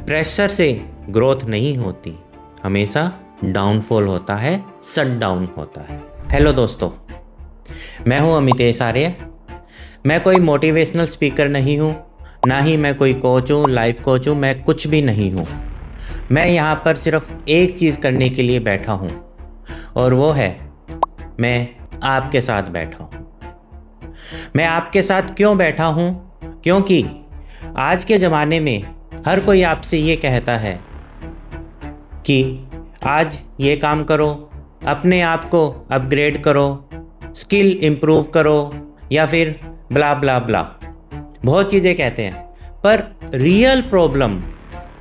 Pressure से growth नहीं होती, हमेशा डाउनफॉल होता है, शट डाउन होता है। हेलो दोस्तों, मैं हूं अमितेश आर्य। मैं कोई मोटिवेशनल स्पीकर नहीं हूं, ना ही मैं कोई कोच हूं, लाइफ कोच हूं, मैं कुछ भी नहीं हूं। मैं यहां पर सिर्फ एक चीज़ करने के लिए बैठा हूं, और वो है मैं आपके साथ बैठा हूं। मैं आपके साथ क्यों बैठा हूं? क्योंकि आज के ज़माने में हर कोई आपसे ये कहता है कि आज ये काम करो, अपने आप को अपग्रेड करो, स्किल इम्प्रूव करो, या फिर ब्ला ब्ला ब्ला, बहुत चीज़ें कहते हैं। पर रियल प्रॉब्लम,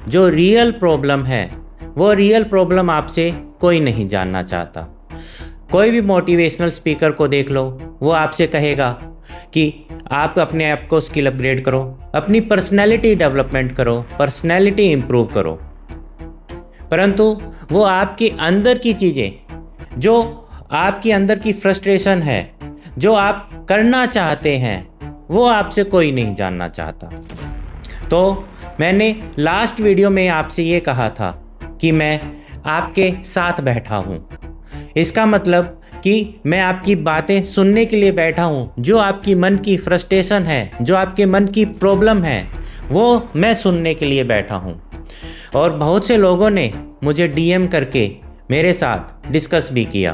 जो रियल प्रॉब्लम है, वो रियल प्रॉब्लम आपसे कोई नहीं जानना चाहता। कोई भी मोटिवेशनल स्पीकर को देख लो, वो आपसे कहेगा कि आप अपने आप को स्किल अपग्रेड करो, अपनी पर्सनैलिटी डेवलपमेंट करो, पर्सनैलिटी इम्प्रूव करो। परंतु वो आपके अंदर की चीज़ें, जो आपके अंदर की फ्रस्ट्रेशन है, जो आप करना चाहते हैं, वो आपसे कोई नहीं जानना चाहता। तो मैंने लास्ट वीडियो में आपसे ये कहा था कि मैं आपके साथ बैठा हूँ। इसका मतलब कि मैं आपकी बातें सुनने के लिए बैठा हूँ। जो आपकी मन की फ्रस्ट्रेशन है, जो आपके मन की प्रॉब्लम है, वो मैं सुनने के लिए बैठा हूँ। और बहुत से लोगों ने मुझे डीएम करके मेरे साथ डिस्कस भी किया।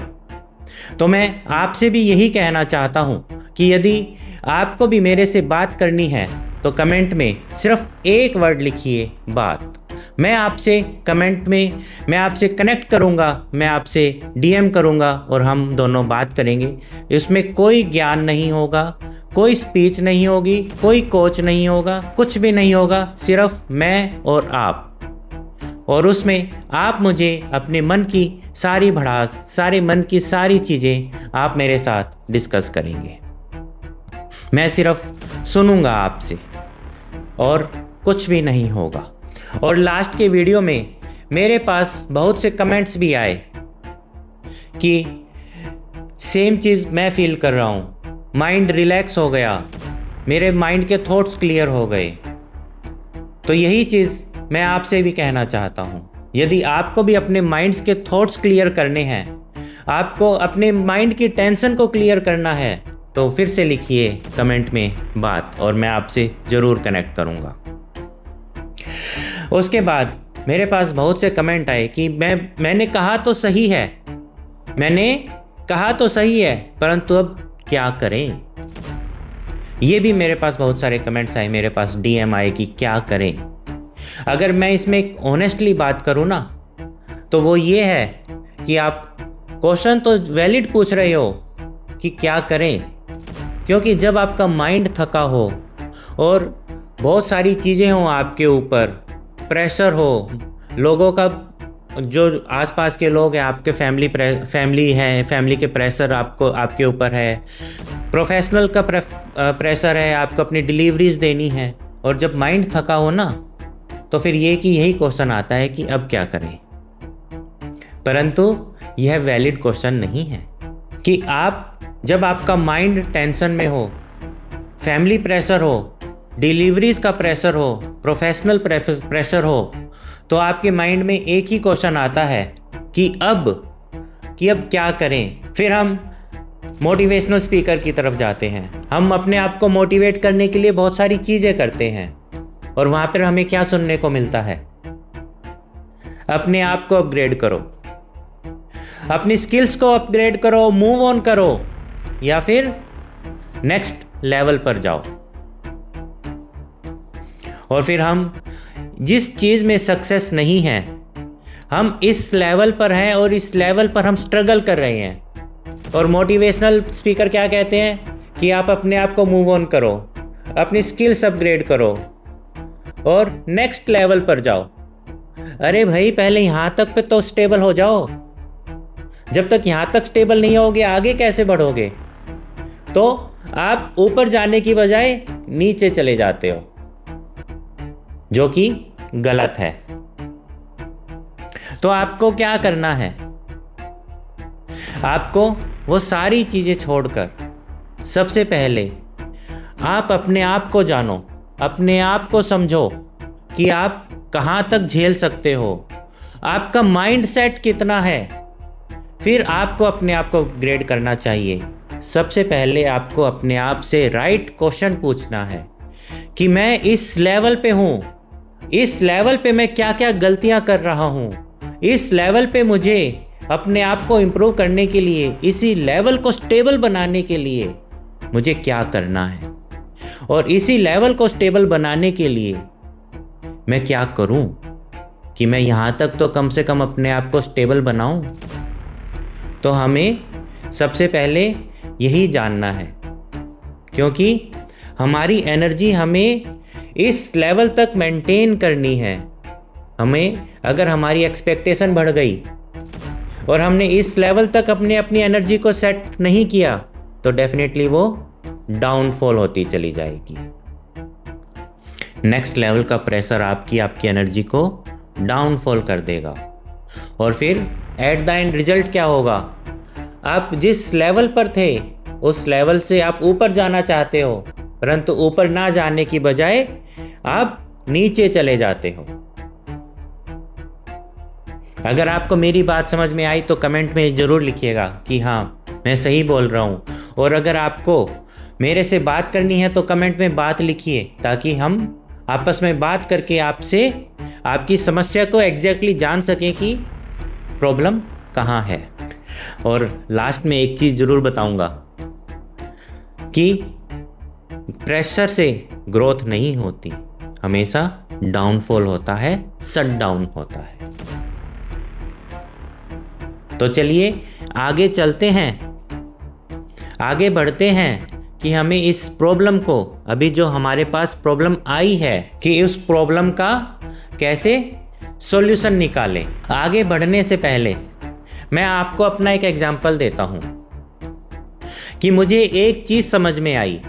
तो मैं आपसे भी यही कहना चाहता हूँ कि यदि आपको भी मेरे से बात करनी है तो कमेंट में सिर्फ एक वर्ड लिखिए, बात। मैं आपसे कमेंट में मैं आपसे कनेक्ट करूंगा, मैं आपसे डीएम करूंगा और हम दोनों बात करेंगे। इसमें कोई ज्ञान नहीं होगा, कोई स्पीच नहीं होगी, कोई कोच नहीं होगा, कुछ भी नहीं होगा, सिर्फ मैं और आप। और उसमें आप मुझे अपने मन की सारी भड़ास, सारे मन की सारी चीज़ें आप मेरे साथ डिस्कस करेंगे। मैं सिर्फ सुनूंगा आपसे और कुछ भी नहीं होगा। और लास्ट के वीडियो में मेरे पास बहुत से कमेंट्स भी आए कि सेम चीज़ मैं फील कर रहा हूँ, माइंड रिलैक्स हो गया, मेरे माइंड के थॉट्स क्लियर हो गए। तो यही चीज़ मैं आपसे भी कहना चाहता हूँ। यदि आपको भी अपने माइंड्स के थॉट्स क्लियर करने हैं, आपको अपने माइंड की टेंशन को क्लियर करना है, तो फिर से लिखिए कमेंट में बात, और मैं आपसे ज़रूर कनेक्ट करूँगा। उसके बाद मेरे पास बहुत से कमेंट आए कि मैंने कहा तो सही है, मैंने कहा तो सही है, परंतु अब क्या करें। ये भी मेरे पास बहुत सारे कमेंट्स आए, मेरे पास डीएम आए कि क्या करें। अगर मैं इसमें एक ऑनेस्टली बात करूँ ना, तो वो ये है कि आप क्वेश्चन तो वैलिड पूछ रहे हो कि क्या करें, क्योंकि जब आपका माइंड थका हो और बहुत सारी चीज़ें हों आपके ऊपर, प्रेशर हो, लोगों का, जो आसपास के लोग हैं, आपके फैमिली के प्रेशर आपके ऊपर है, प्रोफेशनल का प्रेशर है, आपको अपनी डिलीवरीज देनी है, और जब माइंड थका हो ना, तो फिर यही क्वेश्चन आता है कि अब क्या करें। परंतु यह वैलिड क्वेश्चन नहीं है कि जब आपका माइंड टेंशन में हो, फैमिली प्रेशर हो, डिलीवरीज का प्रेशर हो, प्रोफेशनल प्रेशर हो, तो आपके माइंड में एक ही क्वेश्चन आता है कि अब क्या करें। फिर हम मोटिवेशनल स्पीकर की तरफ जाते हैं। हम अपने आप को मोटिवेट करने के लिए बहुत सारी चीज़ें करते हैं, और वहाँ पर हमें क्या सुनने को मिलता है? अपने आप को अपग्रेड करो, अपनी स्किल्स को अपग्रेड करो, मूव ऑन करो, या फिर नेक्स्ट लेवल पर जाओ। और फिर हम जिस चीज़ में सक्सेस नहीं है, हम इस लेवल पर हैं और इस लेवल पर हम स्ट्रगल कर रहे हैं। और मोटिवेशनल स्पीकर क्या कहते हैं कि आप अपने आप को मूव ऑन करो, अपनी स्किल्स अपग्रेड करो और नेक्स्ट लेवल पर जाओ। अरे भाई, पहले यहाँ तक पे तो स्टेबल हो जाओ। जब तक यहाँ तक स्टेबल नहीं होगे, आगे कैसे बढ़ोगे? तो आप ऊपर जाने की बजाय नीचे चले जाते हो, जो कि गलत है। तो आपको क्या करना है? आपको वो सारी चीज़ें छोड़कर सबसे पहले आप अपने आप को जानो, अपने आप को समझो कि आप कहाँ तक झेल सकते हो, आपका माइंड सेट कितना है, फिर आपको अपने आप को अपग्रेड करना चाहिए। सबसे पहले आपको अपने आप से राइट क्वेश्चन पूछना है कि मैं इस लेवल पे हूँ, इस लेवल पे मैं क्या क्या गलतियाँ कर रहा हूँ, इस लेवल पे मुझे अपने आप को इम्प्रूव करने के लिए, इसी लेवल को स्टेबल बनाने के लिए मुझे क्या करना है, और इसी लेवल को स्टेबल बनाने के लिए मैं क्या करूं कि मैं यहाँ तक तो कम से कम अपने आप को स्टेबल बनाऊं। तो हमें सबसे पहले यही जानना है, क्योंकि हमारी एनर्जी हमें इस लेवल तक मेंटेन करनी है। हमें अगर हमारी एक्सपेक्टेशन बढ़ गई और हमने इस लेवल तक अपनी एनर्जी को सेट नहीं किया तो डेफिनेटली वो डाउनफॉल होती चली जाएगी। नेक्स्ट लेवल का प्रेशर आपकी एनर्जी को डाउनफॉल कर देगा, और फिर एट द एंड रिजल्ट क्या होगा, आप जिस लेवल पर थे उस लेवल से आप ऊपर जाना चाहते हो, परंतु ऊपर ना जाने की बजाय आप नीचे चले जाते हो। अगर आपको मेरी बात समझ में आई तो कमेंट में ज़रूर लिखिएगा कि हाँ मैं सही बोल रहा हूँ, और अगर आपको मेरे से बात करनी है तो कमेंट में बात लिखिए, ताकि हम आपस में बात करके आपसे आपकी समस्या को एग्जैक्टली जान सकें कि प्रॉब्लम कहाँ है। और लास्ट में एक चीज़ ज़रूर बताऊँगा कि प्रेशर से ग्रोथ नहीं होती, हमेशा डाउनफॉल होता है, शट डाउन होता है। तो चलिए आगे चलते हैं, आगे बढ़ते हैं कि हमें इस प्रॉब्लम को, अभी जो हमारे पास प्रॉब्लम आई है, कि उस प्रॉब्लम का कैसे सॉल्यूशन निकालें। आगे बढ़ने से पहले मैं आपको अपना एक एग्जांपल देता हूं कि मुझे एक चीज़ समझ में आई।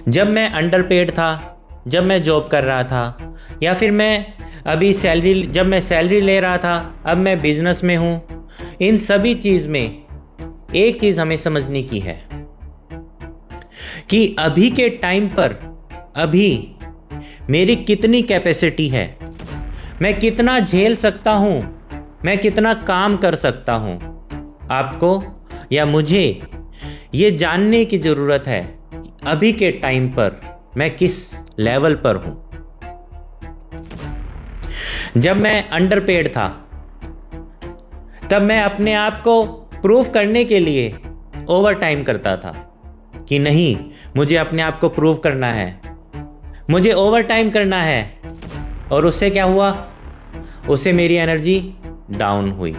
जब मैं अंडरपेड था, जब मैं जॉब कर रहा था, या फिर मैं अभी जब मैं सैलरी ले रहा था, अब मैं बिजनेस में हूँ, इन सभी चीज़ में एक चीज़ हमें समझने की है कि अभी के टाइम पर अभी मेरी कितनी कैपेसिटी है, मैं कितना झेल सकता हूँ, मैं कितना काम कर सकता हूँ। आपको या मुझे ये जानने की ज़रूरत है कि अभी के टाइम पर मैं किस लेवल पर हूँ। जब मैं अंडरपेड था तब मैं अपने आप को प्रूव करने के लिए ओवर टाइम करता था कि नहीं, मुझे अपने आप को प्रूव करना है, मुझे ओवर टाइम करना है, और उससे क्या हुआ, उससे मेरी एनर्जी डाउन हुई।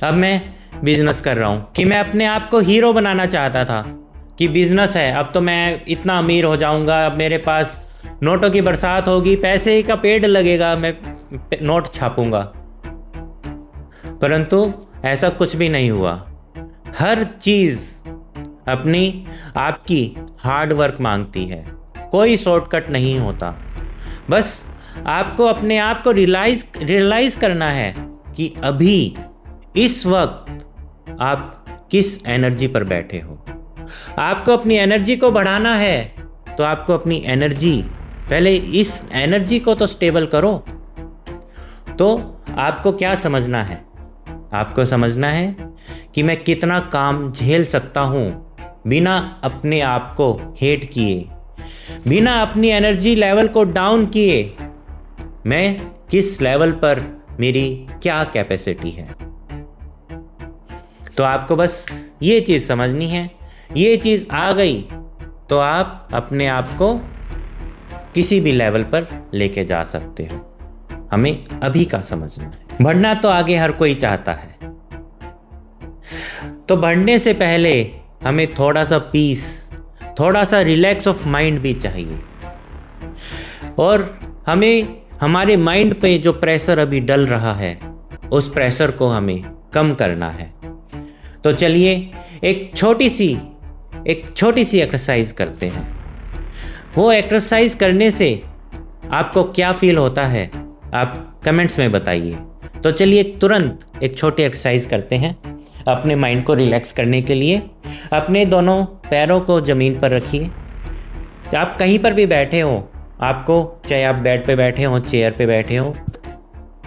अब मैं बिजनेस कर रहा हूँ कि मैं अपने आप को हीरो बनाना चाहता था कि बिजनेस है, अब तो मैं इतना अमीर हो जाऊँगा, अब मेरे पास नोटों की बरसात होगी, पैसे का पेड़ लगेगा, मैं नोट छापूंगा। परंतु ऐसा कुछ भी नहीं हुआ। हर चीज़ अपनी आपकी हार्ड वर्क मांगती है, कोई शॉर्टकट नहीं होता। बस आपको अपने आप को रियलाइज़ करना है कि अभी इस वक्त आप किस एनर्जी पर बैठे हो। आपको अपनी एनर्जी को बढ़ाना है तो आपको अपनी एनर्जी, पहले इस एनर्जी को तो स्टेबल करो। तो आपको क्या समझना है, आपको समझना है कि मैं कितना काम झेल सकता हूँ बिना अपने आप को हेट किए, बिना अपनी एनर्जी लेवल को डाउन किए। मैं किस लेवल पर, मेरी क्या कैपेसिटी है। तो आपको बस ये चीज़ समझनी है। ये चीज़ आ गई तो आप अपने आप को किसी भी लेवल पर लेके जा सकते हो। हमें अभी का समझना है। बढ़ना तो आगे हर कोई चाहता है, तो बढ़ने से पहले हमें थोड़ा सा पीस, थोड़ा सा रिलैक्स ऑफ माइंड भी चाहिए, और हमें हमारे माइंड पे जो प्रेशर अभी डल रहा है उस प्रेशर को हमें कम करना है। तो चलिए एक छोटी सी एक्सरसाइज करते हैं। वो एक्सरसाइज करने से आपको क्या फील होता है आप कमेंट्स में बताइए। तो चलिए तुरंत एक छोटी एक्सरसाइज करते हैं अपने माइंड को रिलैक्स करने के लिए। अपने दोनों पैरों को ज़मीन पर रखिए। आप कहीं पर भी बैठे हो आपको, चाहे आप बेड पे बैठे हो, चेयर पे बैठे हो,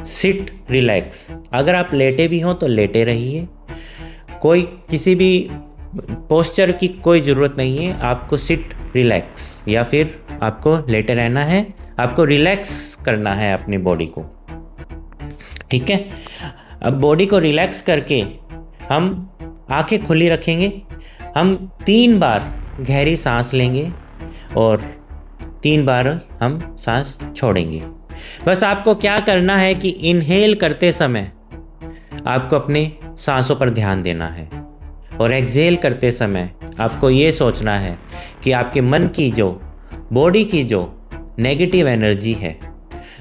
सिट रिलैक्स। अगर आप लेटे भी हो तो लेटे रहिए, कोई किसी भी पोस्चर की कोई ज़रूरत नहीं है। आपको सिट रिलैक्स या फिर आपको लेटे रहना है, आपको रिलैक्स करना है अपनी बॉडी को। ठीक है, अब बॉडी को रिलैक्स करके हम आंखें खुली रखेंगे। हम 3 बार गहरी सांस लेंगे और 3 बार हम सांस छोड़ेंगे। बस आपको क्या करना है कि इनहेल करते समय आपको अपने सांसों पर ध्यान देना है और एक्सहेल करते समय आपको ये सोचना है कि आपके मन की जो, बॉडी की जो नेगेटिव एनर्जी है,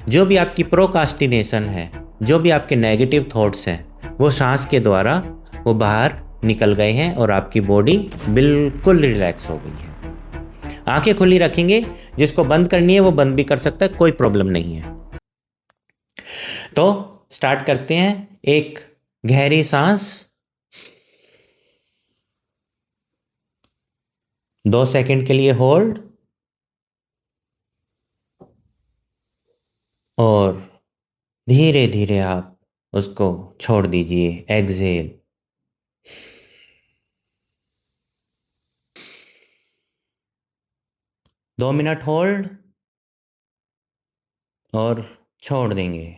जो भी आपकी प्रोकास्टिनेशन है, जो भी आपके नेगेटिव थॉट्स हैं, वो सांस के द्वारा वो बाहर निकल गए हैं और आपकी बॉडी बिल्कुल रिलैक्स हो गई है। आंखें खुली रखेंगे, जिसको बंद करनी है वो बंद भी कर सकता है, कोई प्रॉब्लम नहीं है। तो स्टार्ट करते हैं। एक गहरी सांस, 2 सेकंड के लिए होल्ड और धीरे धीरे आप उसको छोड़ दीजिए, एक्सहेल। 2 मिनट होल्ड और छोड़ देंगे,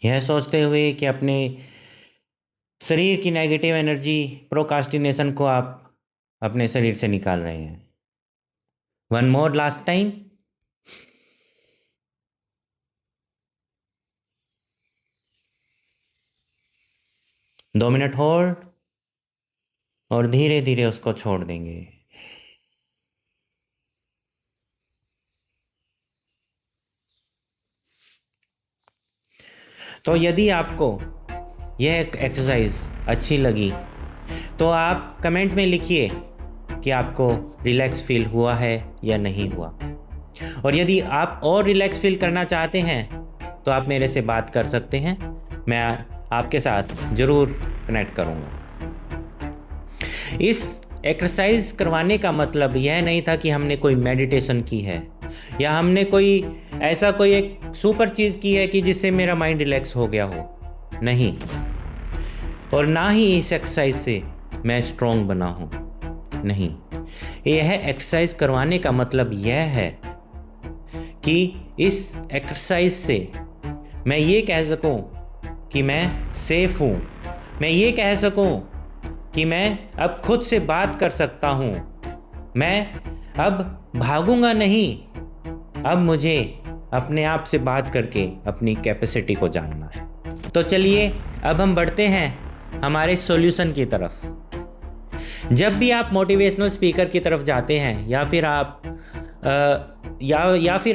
यह सोचते हुए कि अपने शरीर की नेगेटिव एनर्जी, प्रोकास्टिनेशन को आप अपने शरीर से निकाल रहे हैं। 1 मोर लास्ट टाइम। दो मिनट होल्ड और धीरे धीरे उसको छोड़ देंगे। तो यदि आपको यह एक्सरसाइज अच्छी लगी तो आप कमेंट में लिखिए कि आपको रिलैक्स फील हुआ है या नहीं हुआ। और यदि आप और रिलैक्स फील करना चाहते हैं तो आप मेरे से बात कर सकते हैं, मैं आपके साथ ज़रूर कनेक्ट करूँगा। इस एक्सरसाइज करवाने का मतलब यह नहीं था कि हमने कोई मेडिटेशन की है या हमने कोई ऐसा कोई एक सुपर चीज़ की है कि जिससे मेरा माइंड रिलैक्स हो गया हो, नहीं। और ना ही इस एक्सरसाइज से मैं स्ट्रॉन्ग बना हूँ, नहीं। यह एक्सरसाइज करवाने का मतलब यह है कि इस एक्सरसाइज से मैं ये कह सकूँ कि मैं सेफ हूँ, मैं ये कह सकूँ कि मैं अब खुद से बात कर सकता हूँ, मैं अब भागूंगा नहीं, अब मुझे अपने आप से बात करके अपनी कैपेसिटी को जानना है। तो चलिए अब हम बढ़ते हैं हमारे सॉल्यूशन की तरफ। जब भी आप मोटिवेशनल स्पीकर की तरफ जाते हैं या फिर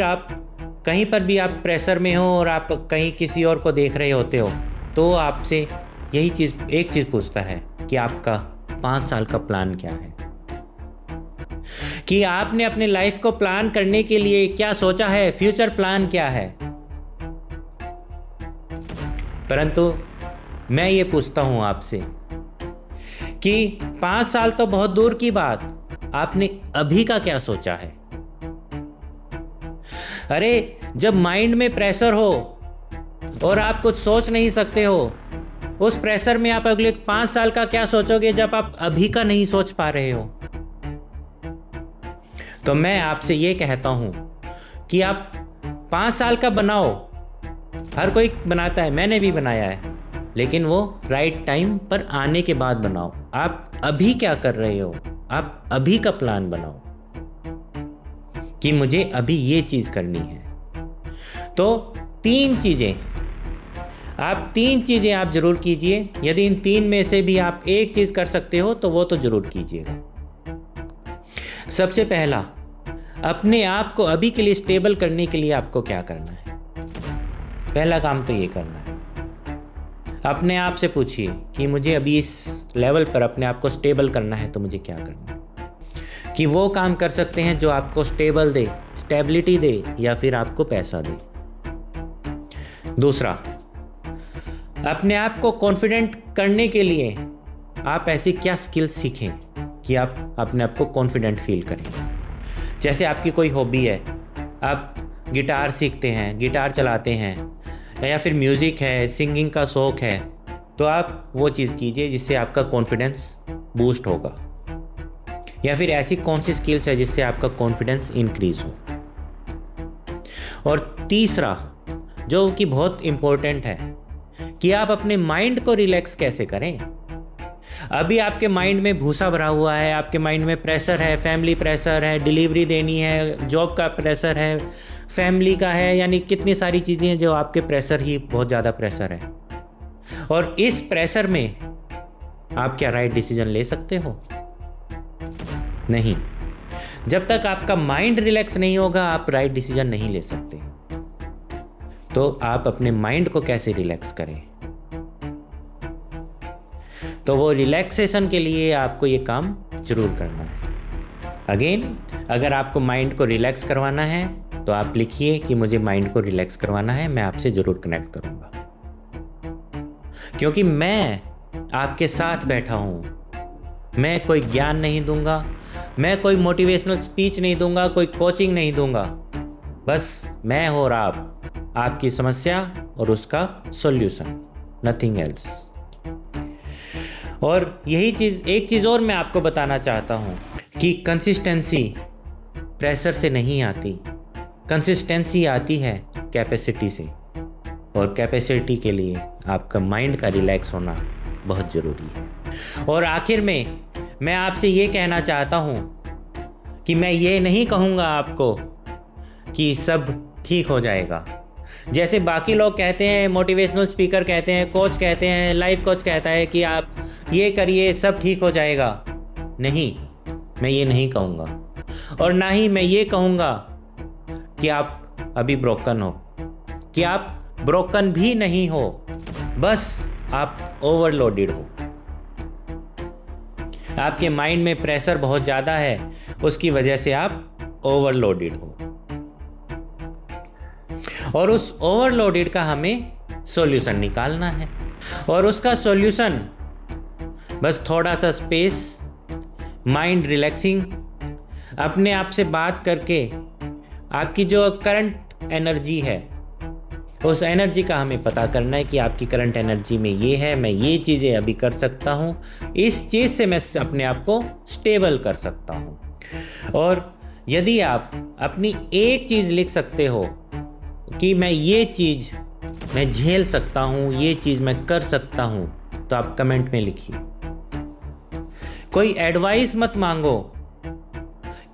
आप कहीं पर भी आप प्रेशर में हो और आप कहीं किसी और को देख रहे होते हो, तो आपसे यही चीज़, एक चीज़ पूछता है कि आपका 5 साल का प्लान क्या है, कि आपने अपने लाइफ को प्लान करने के लिए क्या सोचा है, फ्यूचर प्लान क्या है। परंतु मैं ये पूछता हूं आपसे कि 5 साल तो बहुत दूर की बात, आपने अभी का क्या सोचा है। अरे जब माइंड में प्रेशर हो और आप कुछ सोच नहीं सकते हो, उस प्रेशर में आप अगले 5 साल का क्या सोचोगे जब आप अभी का नहीं सोच पा रहे हो। तो मैं आपसे ये कहता हूं कि आप 5 साल का बनाओ। हर कोई बनाता है, मैंने भी बनाया है, लेकिन वो राइट टाइम पर आने के बाद बनाओ। आप अभी क्या कर रहे हो, आप अभी का प्लान बनाओ कि मुझे अभी ये चीज़ करनी है। तो 3 चीज़ें आप ज़रूर कीजिए। यदि इन 3 में से भी आप एक चीज़ कर सकते हो तो वो तो ज़रूर कीजिएगा। सबसे पहला, अपने आप को अभी के लिए स्टेबल करने के लिए आपको क्या करना है। पहला काम तो ये करना है, अपने आप से पूछिए कि मुझे अभी इस लेवल पर अपने आप को स्टेबल करना है तो मुझे क्या करना है। कि वो काम कर सकते हैं जो आपको स्टेबल दे, स्टेबिलिटी दे या फिर आपको पैसा दे। दूसरा, अपने आप को कॉन्फिडेंट करने के लिए आप ऐसी क्या स्किल्स सीखें कि आप अपने आप को कॉन्फिडेंट फील करें। जैसे आपकी कोई हॉबी है, आप गिटार सीखते हैं, गिटार चलाते हैं, या फिर म्यूज़िक है, सिंगिंग का शौक़ है, तो आप वो चीज़ कीजिए जिससे आपका कॉन्फिडेंस बूस्ट होगा। या फिर ऐसी कौन सी स्किल्स है जिससे आपका कॉन्फिडेंस इंक्रीज हो। और तीसरा जो कि बहुत इम्पोर्टेंट है कि आप अपने माइंड को रिलैक्स कैसे करें। अभी आपके माइंड में भूसा भरा हुआ है, आपके माइंड में प्रेशर है, फैमिली प्रेशर है, डिलीवरी देनी है, जॉब का प्रेशर है, फैमिली का है, यानी कितनी सारी चीज़ें हैं जो आपके प्रेशर ही बहुत ज़्यादा प्रेशर है। और इस प्रेशर में आप क्या राइट डिसीजन ले सकते हो? नहीं। जब तक आपका माइंड रिलैक्स नहीं होगा आप राइट डिसीजन नहीं ले सकते। तो आप अपने माइंड को कैसे रिलैक्स करें? तो वो रिलैक्सेशन के लिए आपको ये काम जरूर करना है। अगेन, अगर आपको माइंड को रिलैक्स करवाना है तो आप लिखिए कि मुझे माइंड को रिलैक्स करवाना है, मैं आपसे जरूर कनेक्ट करूंगा, क्योंकि मैं आपके साथ बैठा हूं। मैं कोई ज्ञान नहीं दूंगा, मैं कोई मोटिवेशनल स्पीच नहीं दूंगा, कोई कोचिंग नहीं दूंगा। बस मैं और आप, आपकी समस्या और उसका सॉल्यूशन, नथिंग एल्स। और यही चीज़, एक चीज़ और मैं आपको बताना चाहता हूँ कि कंसिस्टेंसी प्रेशर से नहीं आती, कंसिस्टेंसी आती है कैपेसिटी से। और कैपेसिटी के लिए आपका माइंड का रिलैक्स होना बहुत ज़रूरी है। और आखिर में मैं आपसे ये कहना चाहता हूँ कि मैं ये नहीं कहूँगा आपको कि सब ठीक हो जाएगा। जैसे बाकी लोग कहते हैं, मोटिवेशनल स्पीकर कहते हैं, कोच कहते हैं, लाइफ कोच कहता है कि आप ये करिए सब ठीक हो जाएगा। नहीं, मैं ये नहीं कहूँगा। और ना ही मैं ये कहूँगा कि आप अभी ब्रोकन हो, कि आप ब्रोकन भी नहीं हो, बस आप ओवरलोडेड हो। आपके माइंड में प्रेशर बहुत ज़्यादा है, उसकी वजह से आप ओवरलोडेड हो। और उस ओवरलोडेड का हमें सॉल्यूशन निकालना है। और उसका सॉल्यूशन बस थोड़ा सा स्पेस, माइंड रिलैक्सिंग, अपने आप से बात करके आपकी जो करंट एनर्जी है उस एनर्जी का हमें पता करना है कि आपकी करंट एनर्जी में ये है, मैं ये चीज़ें अभी कर सकता हूँ, इस चीज़ से मैं अपने आप को स्टेबल कर सकता हूँ। और यदि आप अपनी एक चीज़ लिख सकते हो कि मैं ये चीज़ मैं झेल सकता हूँ, ये चीज़ मैं कर सकता हूँ, तो आप कमेंट में लिखिए। कोई एडवाइस मत मांगो,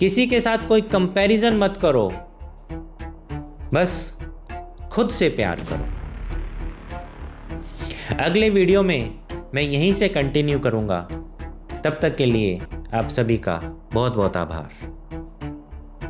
किसी के साथ कोई कंपैरिजन मत करो, बस खुद से प्यार करो। अगले वीडियो में मैं यहीं से कंटिन्यू करूंगा। तब तक के लिए आप सभी का बहुत बहुत आभार।